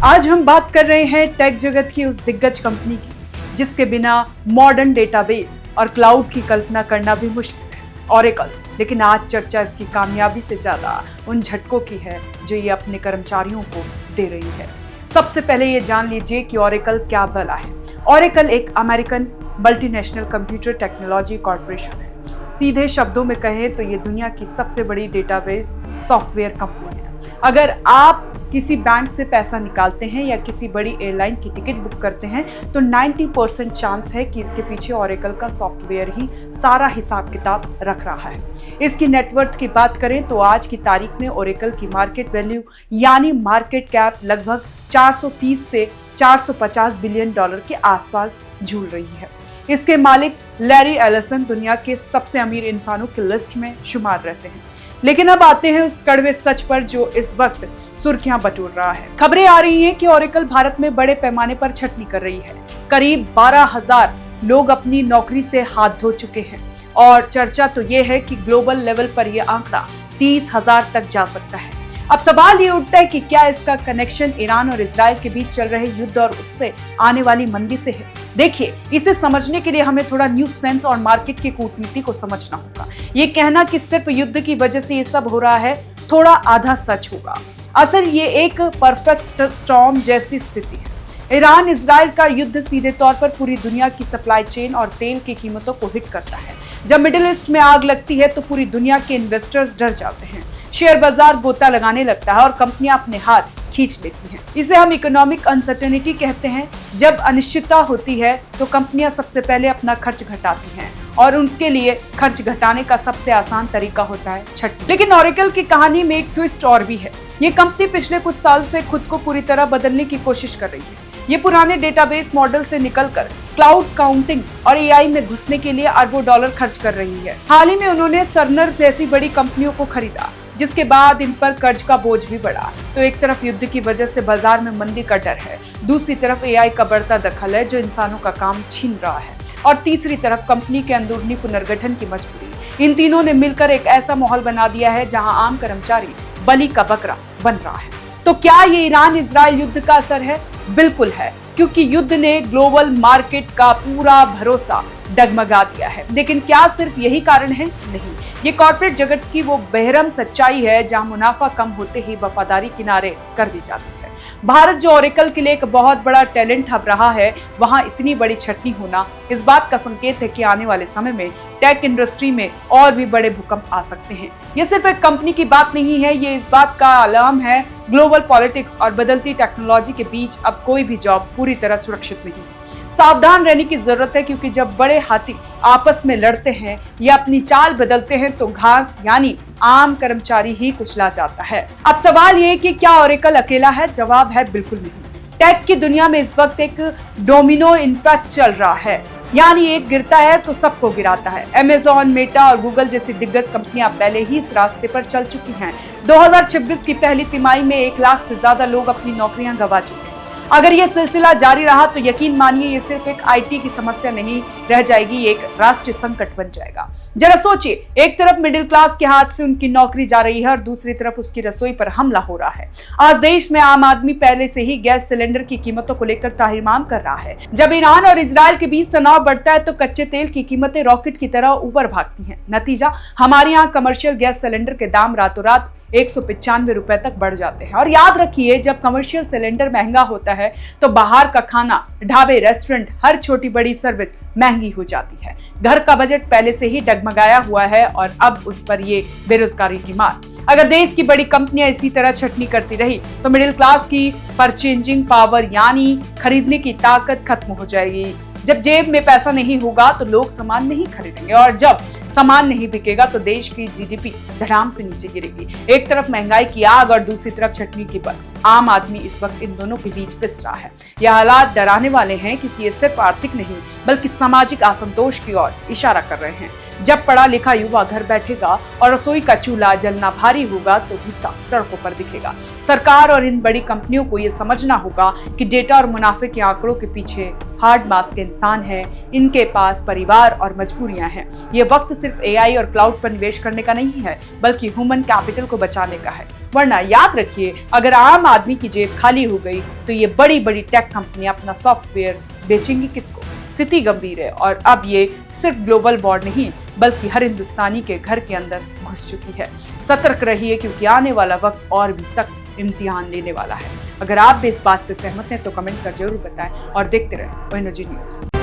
आज हम बात कर रहे हैं टेक जगत की उस दिग्गज कंपनी की जिसके बिना मॉडर्न डेटाबेस और क्लाउड की कल्पना करना भी मुश्किल है, ऑरेकल। लेकिन आज चर्चा इसकी कामयाबी से ज्यादा उन झटकों की है जो ये अपने कर्मचारियों को दे रही है। सबसे पहले ये जान लीजिए कि ऑरेकल क्या भला है। ऑरेकल एक American multinational computer technology corporation है। सीधे शब्दों में कहें तो ये दुनिया की सबसे बड़ी डेटाबेस सॉफ्टवेयर कंपनी है। अगर आप किसी बैंक से पैसा निकालते हैं या किसी बड़ी एयरलाइन की टिकट बुक करते हैं तो 90% चांस है कि इसके पीछे ऑरेकल का सॉफ्टवेयर ही सारा हिसाब किताब रख रहा है। इसकी नेटवर्थ की बात करें तो आज की तारीख में ऑरेकल की मार्केट वैल्यू यानी मार्केट कैप लगभग 430 से 450 बिलियन डॉलर के आसपास झूल रही है। इसके मालिक लैरी एलिसन दुनिया के सबसे अमीर इंसानों की लिस्ट में शुमार रहते हैं। लेकिन अब आते हैं उस कड़वे सच पर जो इस वक्त सुर्खियां बटोर रहा है। खबरें आ रही हैं कि ऑरेकल भारत में बड़े पैमाने पर छटनी कर रही है। करीब 12,000 लोग अपनी नौकरी से हाथ धो चुके हैं और चर्चा तो ये है कि ग्लोबल लेवल पर यह आंकड़ा 30,000 तक जा सकता है। अब सवाल ये उठता है कि क्या इसका कनेक्शन ईरान और इजराइल के बीच चल रहे युद्ध और उससे आने वाली मंदी से है। देखिए, इसे समझने के लिए हमें थोड़ा न्यूज सेंस और मार्केट की कूटनीति को समझना होगा। ये कहना कि सिर्फ युद्ध की वजह से ये सब हो रहा है थोड़ा आधा सच होगा। असल ये एक परफेक्ट स्टॉर्म जैसी स्थिति है। ईरान इजराइल का युद्ध सीधे तौर पर पूरी दुनिया की सप्लाई चेन और तेल की कीमतों को हिट करता है। जब मिडिल ईस्ट में आग लगती है तो पूरी दुनिया के इन्वेस्टर्स डर जाते हैं, शेयर बाजार गोता लगाने लगता है और कंपनियां अपने हाथ खींच लेती हैं। इसे हम इकोनॉमिक अनसर्टेनिटी कहते हैं। जब अनिश्चितता होती है तो कंपनियां सबसे पहले अपना खर्च घटाती हैं और उनके लिए खर्च घटाने का सबसे आसान तरीका होता है छठ। लेकिन ऑरेकल की कहानी में एक ट्विस्ट और भी है। ये कंपनी पिछले कुछ साल से खुद को पूरी तरह बदलने की कोशिश कर रही है। ये पुराने डेटाबेस मॉडल से निकलकर क्लाउड काउंटिंग और एआई में घुसने के लिए अरबों डॉलर खर्च कर रही है। हाल ही में उन्होंने सर्नर जैसी बड़ी कंपनियों को खरीदा, जिसके बाद इन पर कर्ज का बोझ भी बढ़ा। तो एक तरफ युद्ध की वजह से बाजार में मंदी का डर है, दूसरी तरफ एआई का बढ़ता दखल है जो इंसानों का काम छीन रहा है, और तीसरी तरफ कंपनी के अंदरूनी पुनर्गठन की मजबूरी। इन तीनों ने मिलकर एक ऐसा माहौल बना दिया है जहां आम कर्मचारी बलि का बकरा बन रहा है। तो क्या ये ईरान इजराइल युद्ध का असर है? बिल्कुल है, क्योंकि युद्ध ने ग्लोबल मार्केट का पूरा भरोसा डगमगा दिया है। लेकिन क्या सिर्फ यही कारण है? नहीं, ये कॉर्पोरेट जगत की वो बेहरम सच्चाई है जहां मुनाफा कम होते ही वफादारी किनारे कर दी जाती है। भारत जो ऑरेकल के लिए एक बहुत बड़ा टैलेंट हब रहा है, वहां इतनी बड़ी छटनी होना इस बात का संकेत है कि आने वाले समय में टेक इंडस्ट्री में और भी बड़े भूकंप आ सकते हैं। ये सिर्फ एक कंपनी की बात नहीं है, ये इस बात का अलार्म है ग्लोबल पॉलिटिक्स और बदलती टेक्नोलॉजी के बीच अब कोई भी जॉब पूरी तरह सुरक्षित नहीं है। सावधान रहने की जरूरत है, क्योंकि जब बड़े हाथी आपस में लड़ते हैं या अपनी चाल बदलते हैं तो घास यानी आम कर्मचारी ही कुचला जाता है। अब सवाल ये कि क्या ऑरेकल अकेला है? जवाब है बिल्कुल नहीं। टेक की दुनिया में इस वक्त एक डोमिनो इम्पैक्ट चल रहा है, यानी एक गिरता है तो सबको गिराता है। अमेज़न, मेटा और गूगल जैसी दिग्गज कंपनियां पहले ही इस रास्ते पर चल चुकी हैं। 2026 की पहली तिमाही में 1 लाख से ज्यादा लोग अपनी नौकरियां गंवा चुके हैं। अगर ये सिलसिला जारी रहा तो यकीन मानिए ये सिर्फ एक आईटी की समस्या नहीं रह जाएगी, ये एक राष्ट्रीय संकट बन जाएगा। जरा सोचिए, एक तरफ मिडिल क्लास के हाथ से उनकी नौकरी जा रही है और दूसरी तरफ उसकी रसोई पर हमला हो रहा है। आज देश में आम आदमी पहले से ही गैस सिलेंडर की कीमतों को लेकर ताहिमाम कर रहा है। जब ईरान और इजराइल के बीच तनाव बढ़ता है तो कच्चे तेल की कीमतें रॉकेट की तरह ऊपर भागती हैं। नतीजा, हमारे यहाँ कमर्शियल गैस सिलेंडर के दाम रातों रात 195 रुपए तक बढ़ जाते हैं। और याद रखिए, जब कमर्शियल सिलेंडर महंगा होता है तो बाहर का खाना, ढाबे, रेस्टोरेंट, हर छोटी बड़ी सर्विस महंगी हो जाती है। घर का बजट पहले से ही डगमगाया हुआ है और अब उस पर ये बेरोजगारी की मार। अगर देश की बड़ी कंपनियां इसी तरह छटनी करती रही तो मिडिल क्लास की परचेजिंग पावर यानी खरीदने की ताकत खत्म हो जाएगी। जब जेब में पैसा नहीं होगा तो लोग सामान नहीं खरीदेंगे, और जब सामान नहीं बिकेगा तो देश की जीडीपी धड़ाम से नीचे गिरेगी। एक तरफ महंगाई की आग और दूसरी तरफ छटनी की बर्फ। आम आदमी इस वक्त इन दोनों के बीच पिस रहा है। यह हालात डराने वाले हैं, क्योंकि ये सिर्फ आर्थिक नहीं बल्कि सामाजिक असंतोष की ओर इशारा कर रहे हैं। जब पढ़ा लिखा युवा घर बैठेगा और रसोई का चूल्हा जलना भारी होगा तो गुस्सा सड़कों पर दिखेगा। सरकार और इन बड़ी कंपनियों को यह समझना होगा कि डेटा और मुनाफे के आंकड़ों के पीछे हार्ड मास के इंसान हैं, इनके पास परिवार और मजबूरियां हैं। ये वक्त सिर्फ एआई और क्लाउड पर निवेश करने का नहीं है, बल्कि ह्यूमन कैपिटल को बचाने का है। वरना याद रखिए, अगर आम आदमी की जेब खाली हो गई तो ये बड़ी बड़ी टेक कंपनियां अपना सॉफ्टवेयर बेचेंगी किसको? स्थिति गंभीर है और अब ये सिर्फ ग्लोबल वॉर नहीं, बल्कि हर हिंदुस्तानी के घर के अंदर घुस चुकी है। सतर्क रहिए, क्योंकि आने वाला वक्त और भी सख्त इम्तिहान लेने वाला है। अगर आप भी इस बात से सहमत हैं तो कमेंट कर जरूर बताएं और देखते रहें ONG न्यूज़।